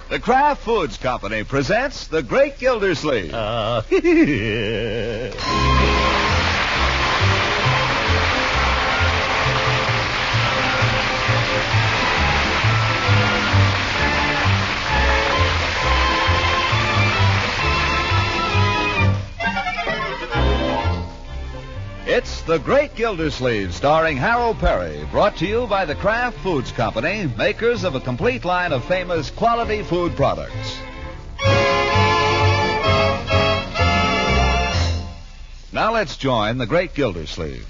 The Kraft Foods Company presents The Great Gildersleeve. It's The Great Gildersleeve, starring Harold Perry, brought to you by the Kraft Foods Company, makers of a complete line of famous quality food products. Now let's join The Great Gildersleeve.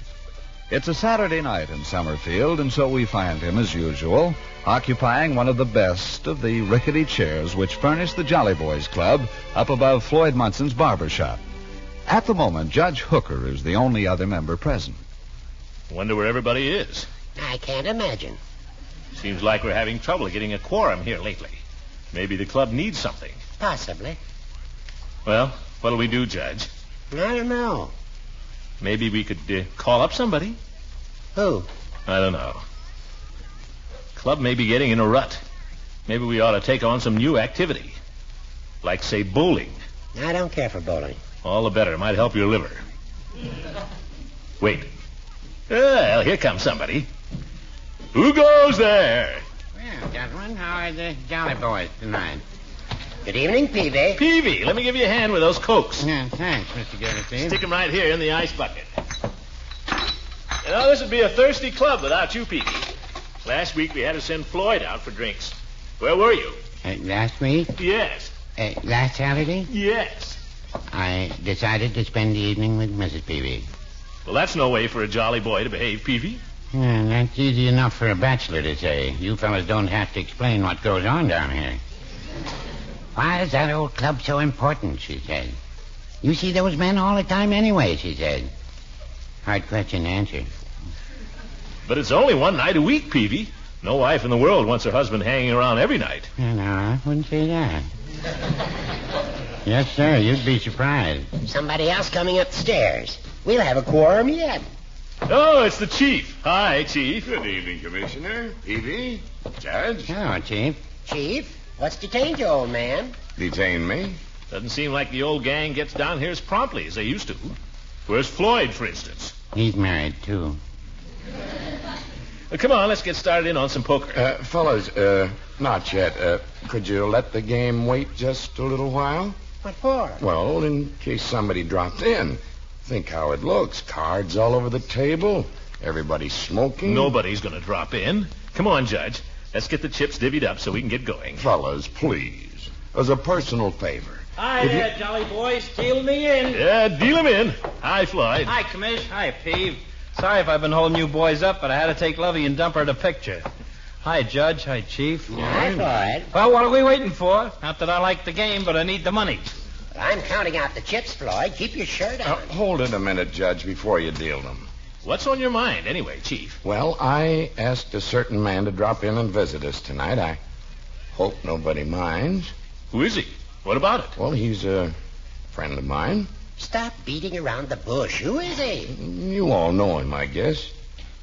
It's a Saturday night in Summerfield, and so we find him, as usual, occupying one of the best of the rickety chairs which furnish the Jolly Boys Club up above Floyd Munson's barber shop. At the moment, Judge Hooker is the only other member present. Wonder where everybody is. I can't imagine. Seems like we're having trouble getting a quorum here lately. Maybe the club needs something. Possibly. Well, what'll we do, Judge? I don't know. Maybe we could call up somebody. Who? I don't know. Club may be getting in a rut. Maybe we ought to take on some new activity. Like, say, bowling. I don't care for bowling. All the better. It might help your liver. Wait. Well, here comes somebody. Who goes there? Well, gentlemen, how are the Jolly Boys tonight? Good evening, Peavy. Peavy, let me give you a hand with those Cokes. Yeah, thanks, Mr. Gildersleeve. Stick them right here in the ice bucket. You know, this would be a thirsty club without you, Peavy. Last week we had to send Floyd out for drinks. Where were you? Last week? Yes. Last Saturday? Yes. I decided to spend the evening with Mrs. Peavy. Well, that's no way for a jolly boy to behave, Peavy. Yeah, that's easy enough for a bachelor to say. You fellas don't have to explain what goes on down here. Why is that old club so important, she said. You see those men all the time anyway, she said. Hard question to answer. But it's only one night a week, Peavy. No wife in the world wants her husband hanging around every night. No, I wouldn't say that. Yes, sir, you'd be surprised. Somebody else coming up the stairs. We'll have a quorum yet. Oh, it's the chief. Hi, Chief. Good evening, Commissioner. Peavy. Judge. Hello, Chief. Chief, what's detained you, old man? Detain me? Doesn't seem like the old gang gets down here as promptly as they used to. Where's Floyd, for instance? He's married, too. Come on, let's get started in on some poker. Fellas, not yet. Could you let the game wait just a little while? What for? Well, in case somebody drops in. Think how it looks. Cards all over the table. Everybody smoking. Nobody's going to drop in. Come on, Judge. Let's get the chips divvied up so we can get going. Fellas, please. As a personal favor. Hi there, Jolly Boys. Deal me in. Yeah, deal him in. Hi, Floyd. Hi, Commish. Hi, Peeve. Sorry if I've been holding you boys up, but I had to take Lovey and dump her to picture. Hi, Judge. Hi, Chief. Hi, Floyd. Well, what are we waiting for? Not that I like the game, but I need the money. I'm counting out the chips, Floyd. Keep your shirt on. Hold it a minute, Judge, before you deal them. What's on your mind, anyway, Chief? Well, I asked a certain man to drop in and visit us tonight. I hope nobody minds. Who is he? What about it? Well, he's a friend of mine. Stop beating around the bush. Who is he? You all know him, I guess.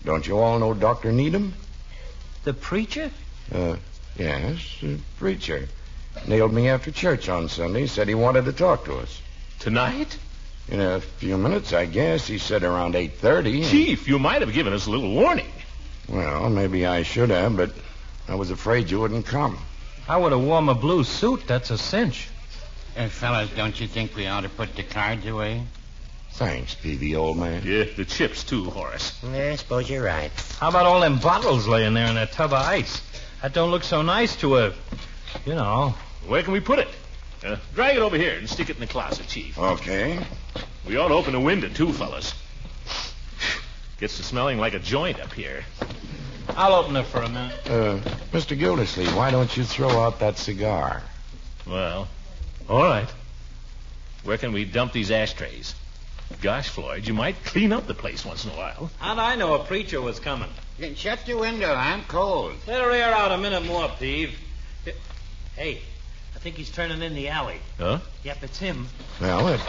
Don't you all know Dr. Needum? The preacher? Yes, a preacher. Nailed me after church on Sunday. Said he wanted to talk to us. Tonight? In a few minutes, I guess. He said around 8:30. Chief, you might have given us a little warning. Well, maybe I should have, but I was afraid you wouldn't come. I would have worn a blue suit. That's a cinch. Fellas, don't you think we ought to put the cards away? Thanks, Peavy, old man. Yeah, the chips, too, Horace. I suppose you're right. How about all them bottles laying there in that tub of ice? That don't look so nice to a, you know. Where can we put it? Drag it over here and stick it in the closet, Chief. Okay. We ought to open a window, too, fellas. Gets to smelling like a joint up here. I'll open it for a minute. Mr. Gildersleeve, why don't you throw out that cigar? Well, all right. Where can we dump these ashtrays? Gosh, Floyd, you might clean up the place once in a while. How'd I know a preacher was coming? Then shut your window. I'm cold. Let her air out a minute more, Peeve. Hey, I think he's turning in the alley. Huh? Yep, it's him. Well,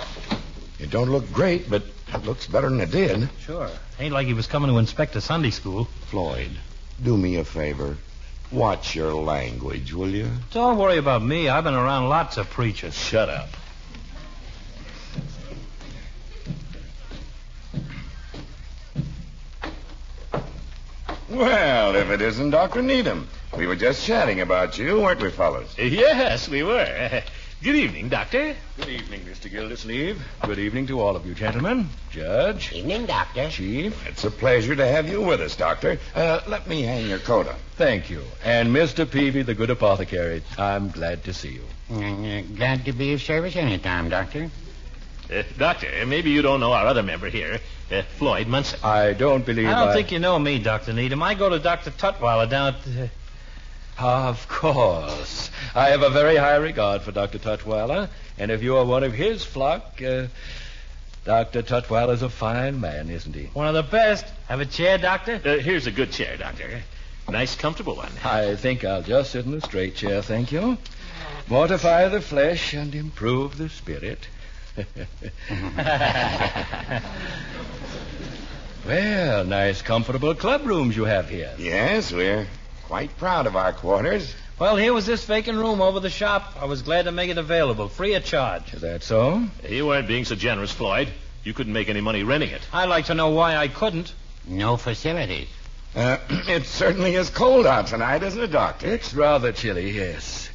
it don't look great, but it looks better than it did. Sure. Ain't like he was coming to inspect a Sunday school. Floyd, do me a favor. Watch your language, will you? Don't worry about me. I've been around lots of preachers. Shut up. Well, if it isn't Dr. Needum. We were just chatting about you, weren't we, fellas? Yes, we were. Good evening, Doctor. Good evening, Mr. Gildersleeve. Good evening to all of you gentlemen. Judge. Evening, Doctor. Chief. It's a pleasure to have you with us, Doctor. Let me hang your coat up. Thank you. And Mr. Peavy, the good apothecary. I'm glad to see you. Glad to be of service any time, Doctor. Doctor, maybe you don't know our other member here, Floyd Munson. I don't believe I don't think you know me, Dr. Needum. I go to Dr. Tutwiler down at... Of course. I have a very high regard for Dr. Tutwiler. And if you are one of his flock, Dr. Tutwiler's a fine man, isn't he? One of the best. Have a chair, Doctor? Here's a good chair, Doctor. Nice, comfortable one. I think I'll just sit in the straight chair, thank you. Mortify the flesh and improve the spirit. Well, nice, comfortable club rooms you have here. Yes, we're quite proud of our quarters. Well, here was this vacant room over the shop. I was glad to make it available, free of charge. Is that so? You weren't being so generous, Floyd. You couldn't make any money renting it. I'd like to know why I couldn't. No facilities. It certainly is cold out tonight, isn't it, Doctor? It's rather chilly, yes.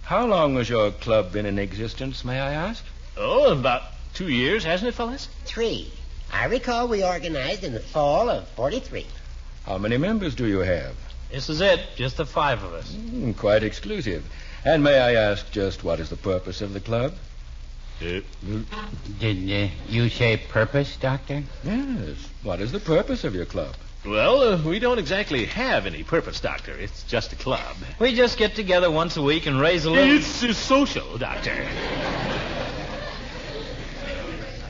How long has your club been in existence, may I ask? Oh, about 2 years, hasn't it, fellas? 3. I recall we organized in the fall of 43. How many members do you have? This is it, just the 5 of us. Quite exclusive. And may I ask just what is the purpose of the club? Did you say purpose, Doctor? Yes. What is the purpose of your club? Well, we don't exactly have any purpose, Doctor. It's just a club. We just get together once a week and raise a little... It's social, Doctor.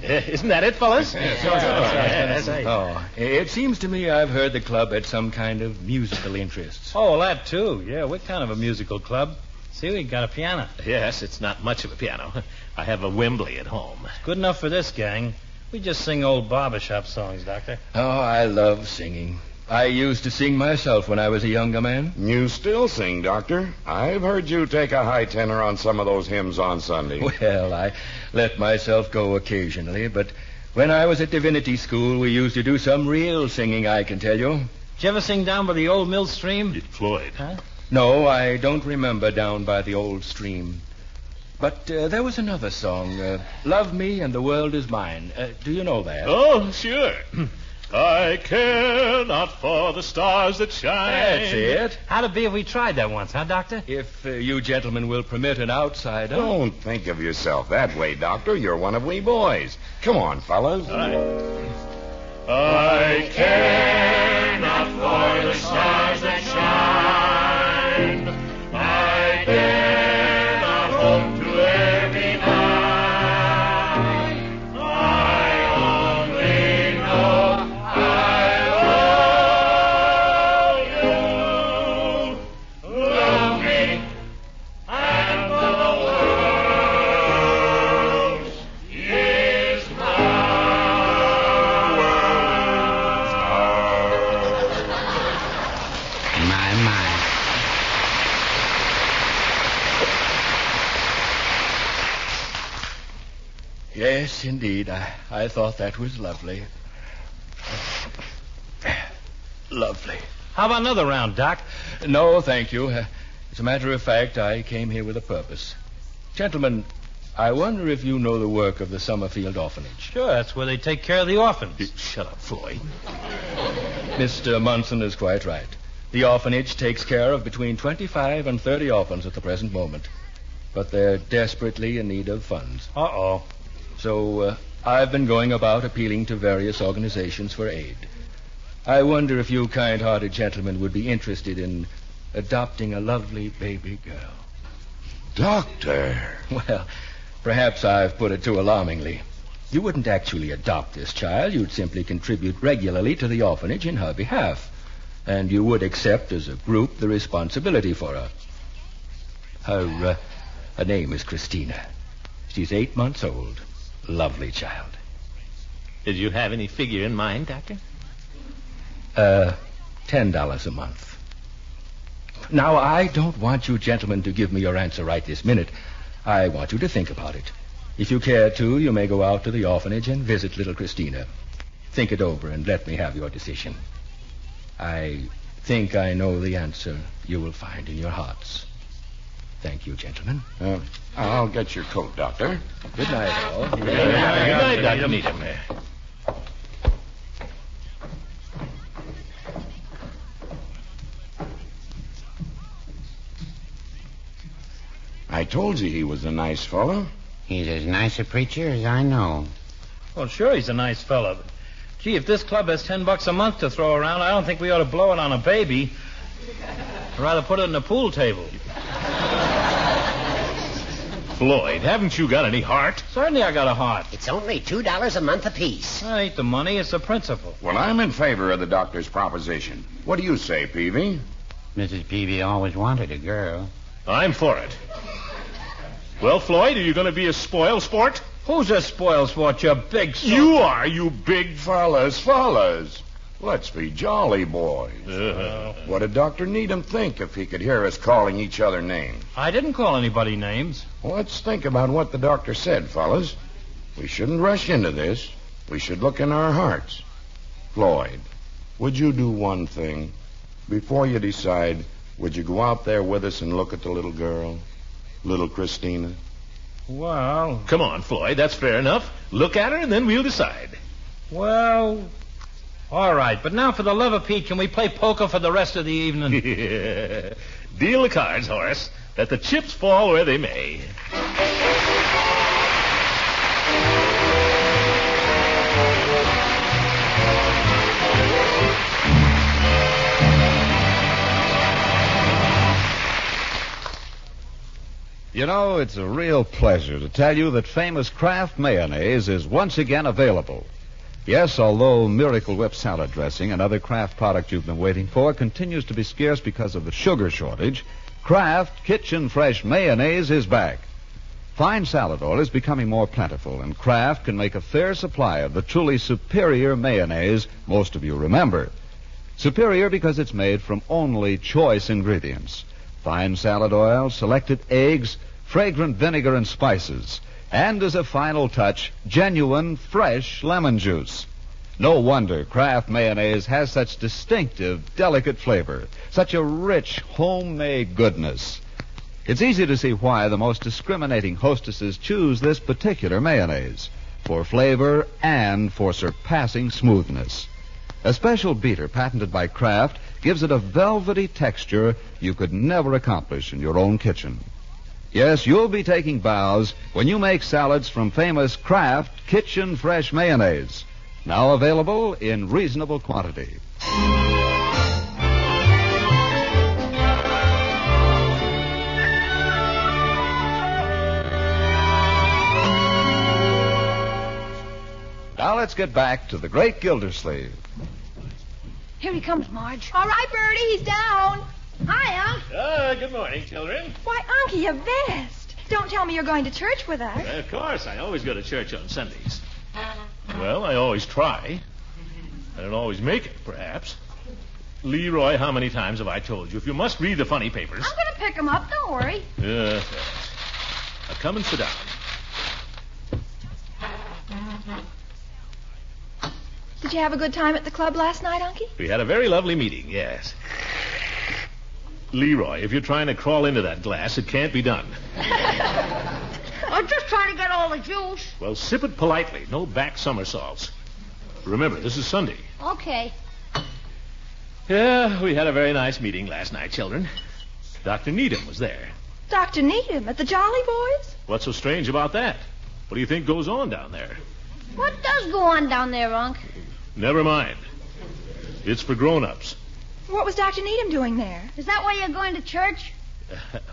Isn't that it, fellas? Yes, right. Oh, it seems to me I've heard the club had some kind of musical interests. Oh, well, that too. Yeah, we're kind of a musical club. See, we got a piano. Yes, it's not much of a piano. I have a Wembley at home. Good enough for this gang. We just sing old barbershop songs, Doctor. Oh, I love singing. I used to sing myself when I was a younger man. You still sing, Doctor. I've heard you take a high tenor on some of those hymns on Sunday. Well, I let myself go occasionally, but when I was at divinity school, we used to do some real singing, I can tell you. Did you ever sing down by the old mill stream? Floyd. Huh? No, I don't remember down by the old stream. But there was another song, Love Me and the World Is Mine. Do you know that? Oh, sure. I care not for the stars that shine. That's it. How'd it be if we tried that once, huh, Doctor? If you gentlemen will permit an outsider. Don't think of yourself that way, Doctor. You're one of we boys. Come on, fellas. All right. I care not for the stars that shine. I dare not hope to every night. I only know I love you. Love me, and the world is My. Yes, indeed. I thought that was lovely. Lovely. How about another round, Doc? No, thank you. As a matter of fact, I came here with a purpose. Gentlemen, I wonder if you know the work of the Summerfield Orphanage. Sure, that's where they take care of the orphans. Shut up, Floyd. Mr. Munson is quite right. The orphanage takes care of between 25 and 30 orphans at the present moment. But they're desperately in need of funds. Uh-oh. So I've been going about appealing to various organizations for aid. I wonder if you kind-hearted gentlemen would be interested in adopting a lovely baby girl. Doctor. Well, perhaps I've put it too alarmingly. You wouldn't actually adopt this child. You'd simply contribute regularly to the orphanage in her behalf. And you would accept as a group the responsibility for her. Her name is Christina. She's 8 months old. Lovely child. Did you have any figure in mind, Doctor? $10 a month. Now, I don't want you gentlemen to give me your answer right this minute. I want you to think about it. If you care to, you may go out to the orphanage and visit little Christina. Think it over and let me have your decision. I think I know the answer you will find in your hearts. Thank you, gentlemen. I'll get your coat, Doctor. Good night, all. Good night, Dr. Needum. I told you he was a nice fellow. He's as nice a preacher as I know. Well, sure, he's a nice fellow. But, gee, if this club has $10 a month to throw around, I don't think we ought to blow it on a baby. I'd rather put it in the pool table. Floyd, haven't you got any heart? Certainly I got a heart. It's only $2 a month apiece. I ain't the money, it's the principle. Well, I'm in favor of the doctor's proposition. What do you say, Peavy? Mrs. Peavy always wanted a girl. I'm for it. Well, Floyd, are you going to be a spoil sport? Who's a spoil sport, you big... You are, you big... Fellas. Let's be jolly boys. What did Dr. Needum think if he could hear us calling each other names? I didn't call anybody names. Well, let's think about what the doctor said, fellas. We shouldn't rush into this. We should look in our hearts. Floyd, would you do one thing? Before you decide, would you go out there with us and look at the little girl? Little Christina? Well... Come on, Floyd, that's fair enough. Look at her and then we'll decide. Well... All right, but now for the love of Pete, can we play poker for the rest of the evening? Deal the cards, Horace. Let the chips fall where they may. You know, it's a real pleasure to tell you that famous Kraft mayonnaise is once again available. Yes, although Miracle Whip salad dressing, another Kraft product you've been waiting for, continues to be scarce because of the sugar shortage, Kraft Kitchen Fresh Mayonnaise is back. Fine salad oil is becoming more plentiful, and Kraft can make a fair supply of the truly superior mayonnaise most of you remember. Superior because it's made from only choice ingredients. Fine salad oil, selected eggs, fragrant vinegar and spices, and as a final touch, genuine fresh lemon juice. No wonder Kraft mayonnaise has such distinctive, delicate flavor, such a rich, homemade goodness. It's easy to see why the most discriminating hostesses choose this particular mayonnaise, for flavor and for surpassing smoothness. A special beater patented by Kraft gives it a velvety texture you could never accomplish in your own kitchen. Yes, you'll be taking bows when you make salads from famous Kraft Kitchen Fresh Mayonnaise. Now available in reasonable quantity. Now let's get back to the great Gildersleeve. Here he comes, Marge. All right, Bertie, he's down. Hi, Unc. Good morning, children. Why, Unky, a vest. Don't tell me you're going to church with us. Of course, I always go to church on Sundays. Well, I always try. I don't always make it, perhaps. Leroy, how many times have I told you, if you must read the funny papers... I'm going to pick him up, don't worry. Yes. Now come and sit down. Did you have a good time at the club last night, Unky? We had a very lovely meeting, yes. Leroy, if you're trying to crawl into that glass, it can't be done. I'm just trying to get all the juice. Well, sip it politely. No back somersaults. Remember, this is Sunday. Okay. Yeah, we had a very nice meeting last night, children. Dr. Needum was there. Dr. Needum at the Jolly Boys? What's so strange about that? What do you think goes on down there? What does go on down there, Unc? Never mind. It's for grown-ups. What was Dr. Needum doing there? Is that why you're going to church?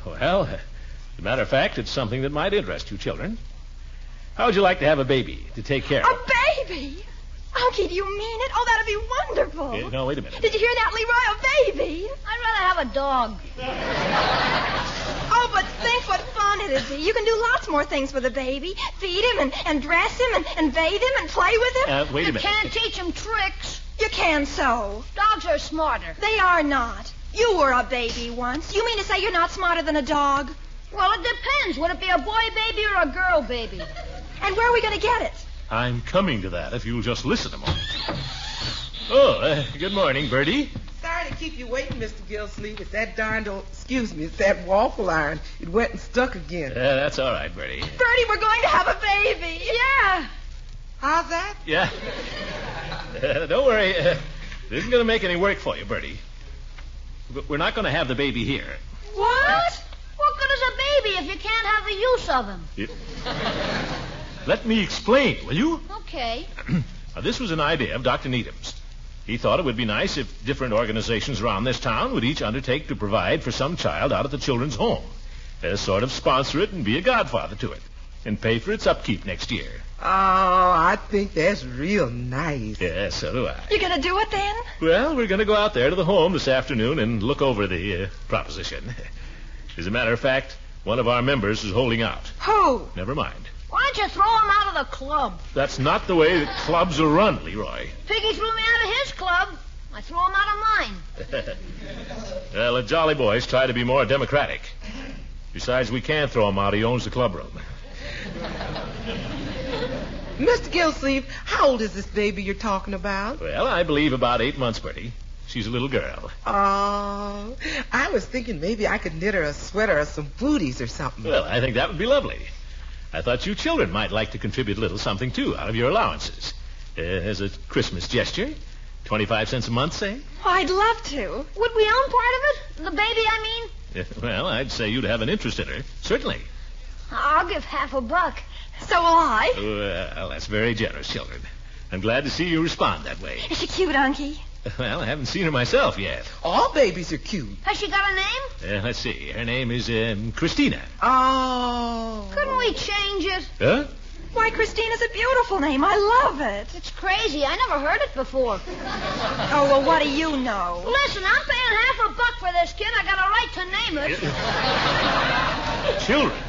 Well, as a matter of fact, it's something that might interest you children. How would you like to have a baby to take care of? A baby? Unky, do you mean it? Oh, that'd be wonderful. No, wait a minute. Did you hear that, Leroy? A baby? I'd rather have a dog. Oh, but think what fun it'd be. You can do lots more things with a baby. Feed him and dress him and bathe him and play with him. Wait a minute. You can't teach him tricks. You can so. Dogs are smarter. They are not. You were a baby once. You mean to say you're not smarter than a dog? Well, it depends. Would it be a boy baby or a girl baby? And where are we going to get it? I'm coming to that if you'll just listen a moment. Oh, good morning, Bertie. Sorry to keep you waiting, Mr. Gildersleeve. It's that darned old, it's that waffle iron. It went and stuck again. That's all right, Bertie. Bertie, we're going to have a baby. Yeah. How's that? Yeah. Don't worry. It isn't going to make any work for you, Bertie. But we're not going to have the baby here. What? What good is a baby if you can't have the use of him? Let me explain, will you? Okay. Now, this was an idea of Dr. Needum's. He thought it would be nice if different organizations around this town would each undertake to provide for some child out of the children's home. Sort of sponsor it and be a godfather to it. And pay for its upkeep next year. Oh, I think that's real nice. Yeah, so do I. You're going to do it then? Well, we're going to go out there to the home this afternoon and look over the proposition. As a matter of fact, one of our members is holding out. Who? Never mind. Why don't you throw him out of the club? That's not the way that clubs are run, Leroy. Piggy threw me out of his club. I threw him out of mine. Well, the Jolly Boys try to be more democratic. Besides, we can't throw him out. He owns the clubroom. Mr. Gildersleeve, how old is this baby you're talking about? Well, I believe about 8 months, Bertie. She's a little girl. Oh, I was thinking maybe I could knit her a sweater or some booties or something. Well, I think that would be lovely. I thought you children might like to contribute a little something, too, out of your allowances. As a Christmas gesture. 25 cents a month, say? Oh, I'd love to. Would we own part of it? The baby, I mean? Well, I'd say you'd have an interest in her. Certainly. I'll give $50. So will I. Well, that's very generous, children. I'm glad to see you respond that way. Is she cute, Unky? Well, I haven't seen her myself yet. All babies are cute. Has she got a name? Let's see. Her name is Christina. Oh. Couldn't we change it? Huh? Why, Christina's a beautiful name. I love it. It's crazy. I never heard it before. Oh, well, what do you know? Listen, I'm paying $50 for this kid. I got a right to name it.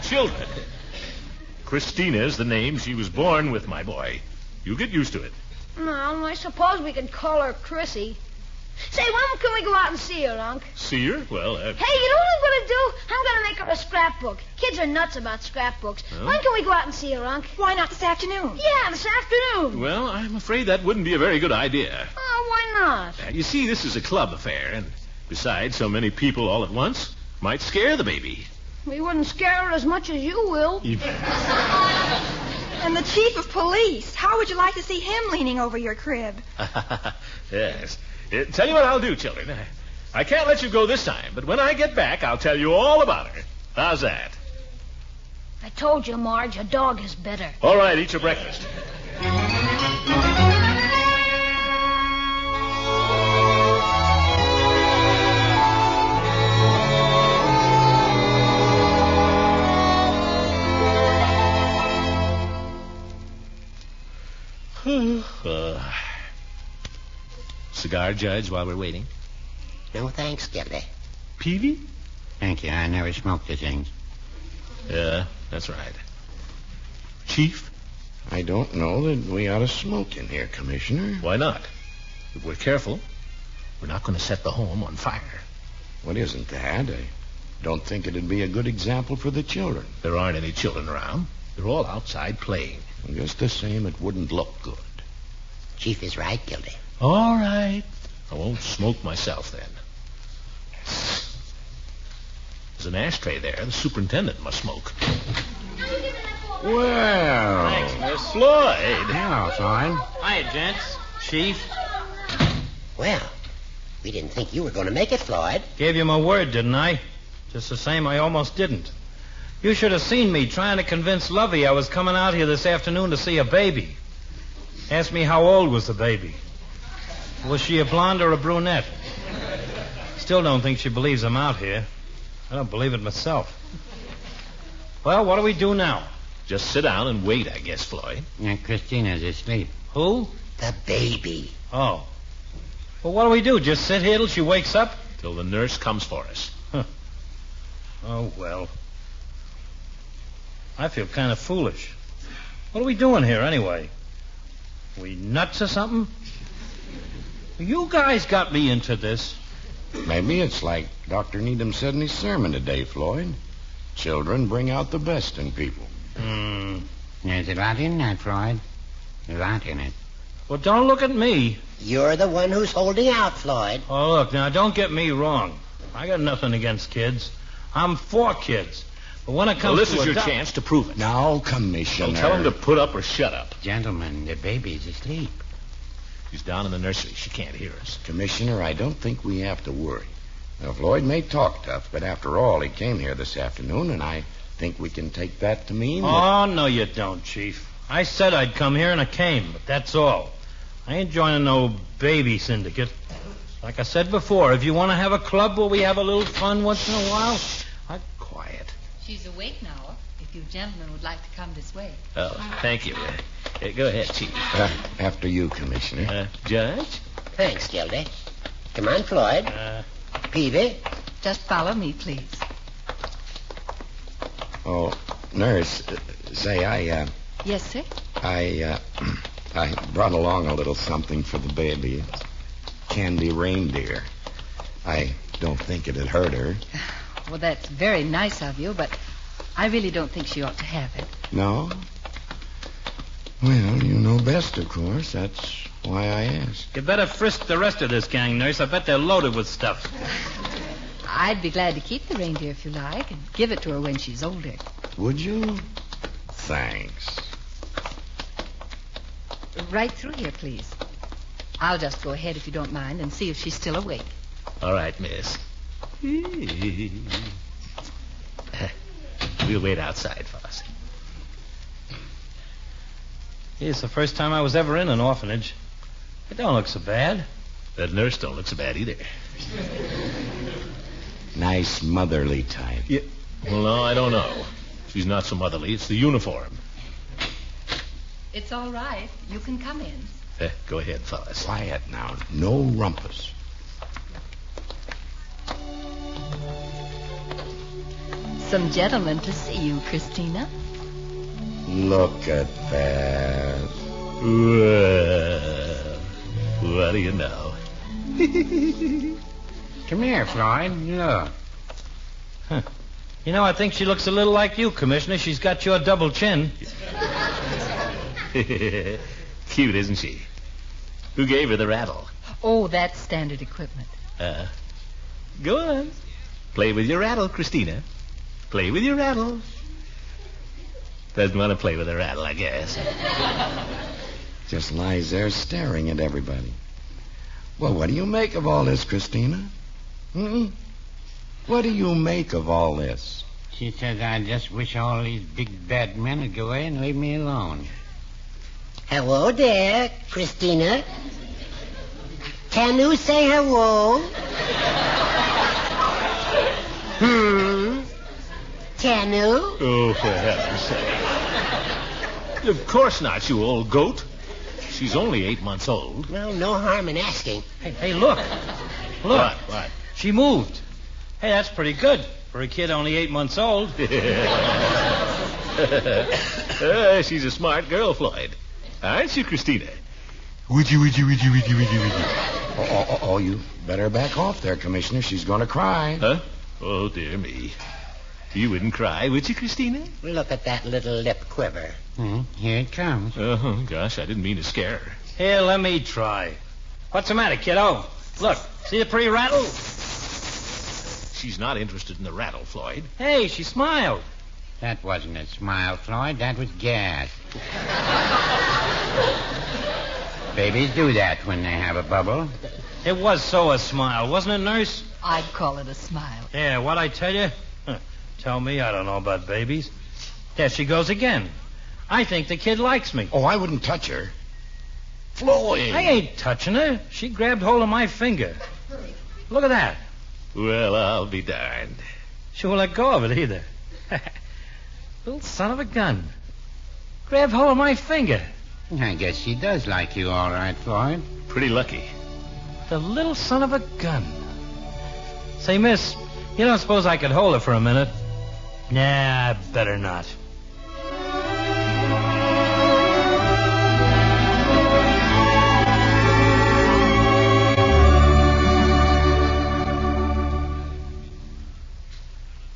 Children. Christina's the name she was born with, my boy. You get used to it. Well, I suppose we could call her Chrissy. Say, when can we go out and see her, Unc? See her? Well, Hey, you know what I'm going to do? I'm going to make her a scrapbook. Kids are nuts about scrapbooks. Huh? When can we go out and see her, Unc? Why not this afternoon? Yeah, this afternoon. Well, I'm afraid that wouldn't be a very good idea. Oh, why not? You see, this is a club affair, and besides, so many people all at once might scare the baby. We wouldn't scare her as much as you will. And the chief of police. How would you like to see him leaning over your crib? Yes. Tell you what I'll do, children. I can't let you go this time, but when I get back, I'll tell you all about her. How's that? I told you, Marge, a dog is better. All right, eat your breakfast. Cigar, Judge, while we're waiting. No thanks, Gildy. Peavy? Thank you. I never smoked the things. Yeah, that's right. Chief? I don't know that we ought to smoke in here, Commissioner. Why not? If we're careful, we're not going to set the home on fire. What isn't that? I don't think it'd be a good example for the children. There aren't any children around. They're all outside playing. Just the same, it wouldn't look good. Chief is right, Gildy. All right. I won't smoke myself then. There's an ashtray there. The superintendent must smoke. Well. Thanks, miss. Floyd. Hello, Floyd. Hi, gents. Chief. Well, we didn't think you were going to make it, Floyd. Gave you my word, didn't I? Just the same, I almost didn't. You should have seen me trying to convince Lovey I was coming out here this afternoon to see a baby. Asked me how old was the baby. Was she a blonde or a brunette? Still don't think she believes I'm out here. I don't believe it myself. Well, what do we do now? Just sit down and wait, I guess, Floyd. Yeah, Christina's asleep. Who? The baby. Oh. Well, what do we do? Just sit here till she wakes up? Till the nurse comes for us. Huh. Oh, well. I feel kind of foolish. What are we doing here, anyway? We nuts or something? You guys got me into this. Maybe it's like Dr. Needum said in his sermon today, Floyd. Children bring out the best in people. There's a lot in that, Floyd. A lot in it. Well, don't look at me. You're the one who's holding out, Floyd. Oh, look, now, don't get me wrong. I got nothing against kids. I'm for kids. But when it comes Well, this to is your chance to prove it. Now, Commissioner. Well, tell him to put up or shut up. Gentlemen, the baby's asleep. She's down in the nursery. She can't hear us. Commissioner, I don't think we have to worry. Now, Floyd may talk tough, but after all, he came here this afternoon, and I think we can take that to mean that... Oh, no, you don't, Chief. I said I'd come here, and I came, but that's all. I ain't joining no baby syndicate. Like I said before, if you want to have a club where we have a little fun once in a while, quiet. She's awake now. If you gentlemen would like to come this way. Oh, thank you. Go ahead, Chief. After you, Commissioner. Judge? Thanks, Gildy. Come on, Floyd. Peavy. Just follow me, please. Oh, nurse, say, Yes, sir? I brought along a little something for the baby. Candy reindeer. I don't think it'd hurt her. Well, that's very nice of you, but I really don't think she ought to have it. No? Well, you know best, of course. That's why I asked. You better frisk the rest of this gang, nurse. I bet they're loaded with stuff. I'd be glad to keep the reindeer if you like and give it to her when she's older. Would you? Thanks. Right through here, please. I'll just go ahead if you don't mind and see if she's still awake. All right, miss. We'll wait outside, Foss. It's the first time I was ever in an orphanage. It don't look so bad. That nurse don't look so bad either. Nice motherly type. Yeah. Well, no, I don't know. She's not so motherly. It's the uniform. It's all right. You can come in. Go ahead, fellas. Quiet now. No rumpus. Some gentlemen to see you, Christina. Look at that. Well, what do you know? Come here, Floyd. Look. Huh. You know, I think she looks a little like you, Commissioner. She's got your double chin. Cute, isn't she? Who gave her the rattle? Oh, that's standard equipment. Go on. Play with your rattle, Christina. Play with your rattle. Doesn't want to play with a rattle, I guess. Just lies there staring at everybody. Well, what do you make of all this, Christina? What do you make of all this? She says, I just wish all these big bad men would go away and leave me alone. Hello there, Christina. Can you say hello? Can you? Oh, for heaven's sake. Of course not, you old goat. She's only 8 months old. Well, no harm in asking. Hey, look. Look. What? She moved. Hey, that's pretty good for a kid only 8 months old. She's a smart girl, Floyd. Aren't you, Christina? Oh, you better back off there, Commissioner. She's going to cry. Huh? Oh, dear me. You wouldn't cry, would you, Christina? Look at that little lip quiver. Here it comes. Oh, gosh, I didn't mean to scare her. Here, let me try. What's the matter, kiddo? Look, see the pretty rattle? She's not interested in the rattle, Floyd. Hey, she smiled. That wasn't a smile, Floyd. That was gas. Babies do that when they have a bubble. It was so a smile, wasn't it, nurse? I'd call it a smile. Yeah, what'd I tell you? Tell me, I don't know about babies. There she goes again. I think the kid likes me. Oh, I wouldn't touch her. Floyd! I ain't touching her. She grabbed hold of my finger. Look at that. Well, I'll be darned. She won't let go of it either. Little son of a gun. Grabbed hold of my finger. I guess she does like you all right, Floyd. Pretty lucky. The little son of a gun. Say, miss, you don't suppose I could hold her for a minute? Nah, better not.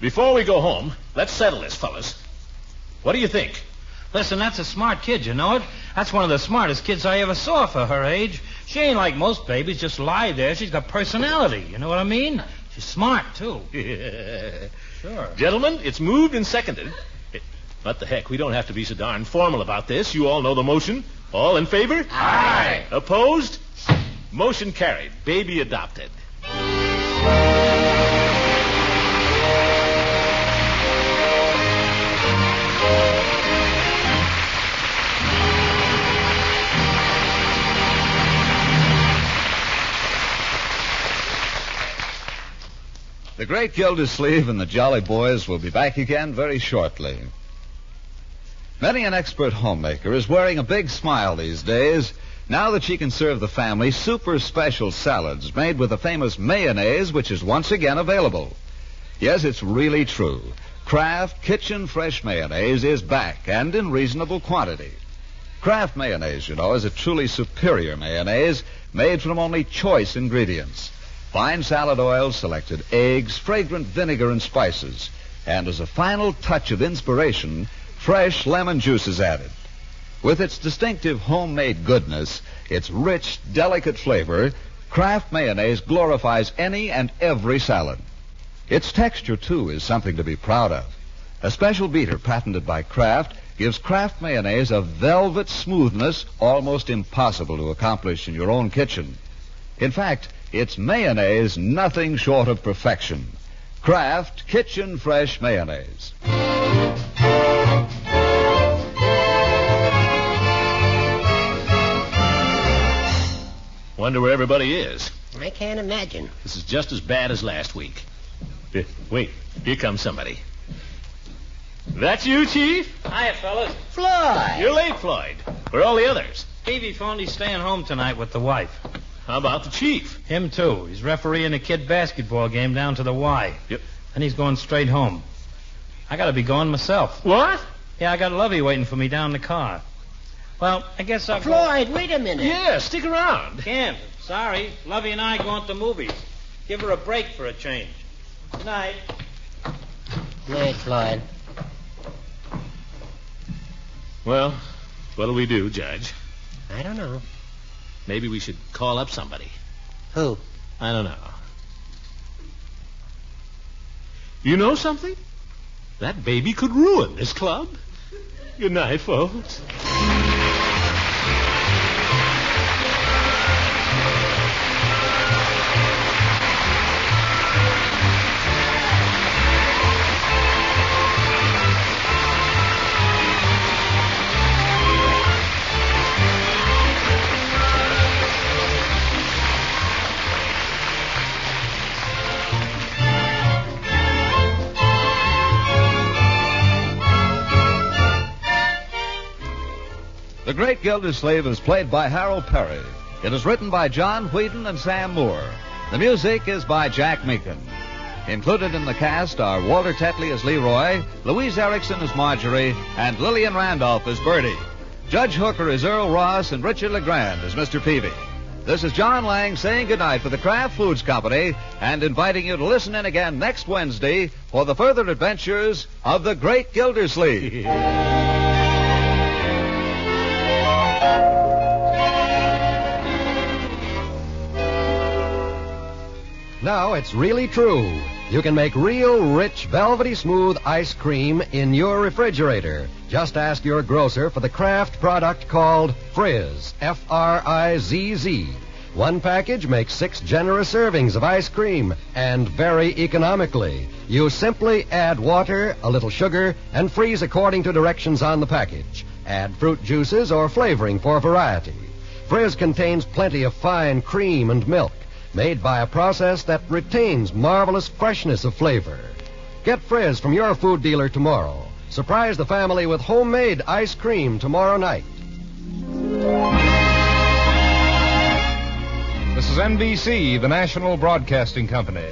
Before we go home, let's settle this, fellas. What do you think? Listen, that's a smart kid, you know it? That's one of the smartest kids I ever saw for her age. She ain't like most babies, just lie there. She's got personality, you know what I mean? She's smart, too. Sure. Gentlemen, it's moved and seconded. What the heck, we don't have to be so darn formal about this. You all know the motion. All in favor? Aye. Opposed? Motion carried. Baby adopted. The great Gildersleeve and the Jolly Boys will be back again very shortly. Many an expert homemaker is wearing a big smile these days now that she can serve the family super special salads made with the famous mayonnaise, which is once again available. Yes, it's really true. Kraft Kitchen Fresh Mayonnaise is back and in reasonable quantity. Kraft mayonnaise, you know, is a truly superior mayonnaise made from only choice ingredients. Fine salad oil, selected eggs, fragrant vinegar and spices. And as a final touch of inspiration, fresh lemon juice is added. With its distinctive homemade goodness, its rich, delicate flavor, Kraft mayonnaise glorifies any and every salad. Its texture, too, is something to be proud of. A special beater patented by Kraft gives Kraft mayonnaise a velvet smoothness almost impossible to accomplish in your own kitchen. In fact, it's mayonnaise nothing short of perfection. Kraft Kitchen Fresh Mayonnaise. Wonder where everybody is. I can't imagine. This is just as bad as last week. Wait, here comes somebody. That's you, Chief? Hiya, fellas. Floyd! You're late, Floyd. Where are all the others? Peavy phoned he's staying home tonight with the wife. How about the Chief? Him, too. He's refereeing a kid basketball game down to the Y. Yep. And he's going straight home. I gotta be going myself. What? Yeah, I got Lovey waiting for me down in the car. Well, I guess I'll Floyd, wait a minute. Yeah, stick around. Can't. Sorry. Lovey and I going to the movies. Give her a break for a change. Good night. Good night, Floyd. Well, what'll we do, Judge? I don't know. Maybe we should call up somebody. Who? I don't know. You know something? That baby could ruin this club. Good night, folks. The Great Gildersleeve is played by Harold Perry. It is written by John Whedon and Sam Moore. The music is by Jack Meakin. Included in the cast are Walter Tetley as Leroy, Louise Erickson as Marjorie, and Lillian Randolph as Bertie. Judge Hooker is Earl Ross, and Richard LeGrand as Mr. Peavy. This is John Lang saying goodnight for the Kraft Foods Company and inviting you to listen in again next Wednesday for the further adventures of the Great Gildersleeve. Now it's really true. You can make real, rich, velvety smooth ice cream in your refrigerator. Just ask your grocer for the Kraft product called Frizz, F-R-I-Z-Z. One package makes 6 generous servings of ice cream, and very economically. You simply add water, a little sugar, and freeze according to directions on the package. Add fruit juices or flavoring for variety. Frizz contains plenty of fine cream and milk, made by a process that retains marvelous freshness of flavor. Get Frizz from your food dealer tomorrow. Surprise the family with homemade ice cream tomorrow night. This is NBC, the National Broadcasting Company.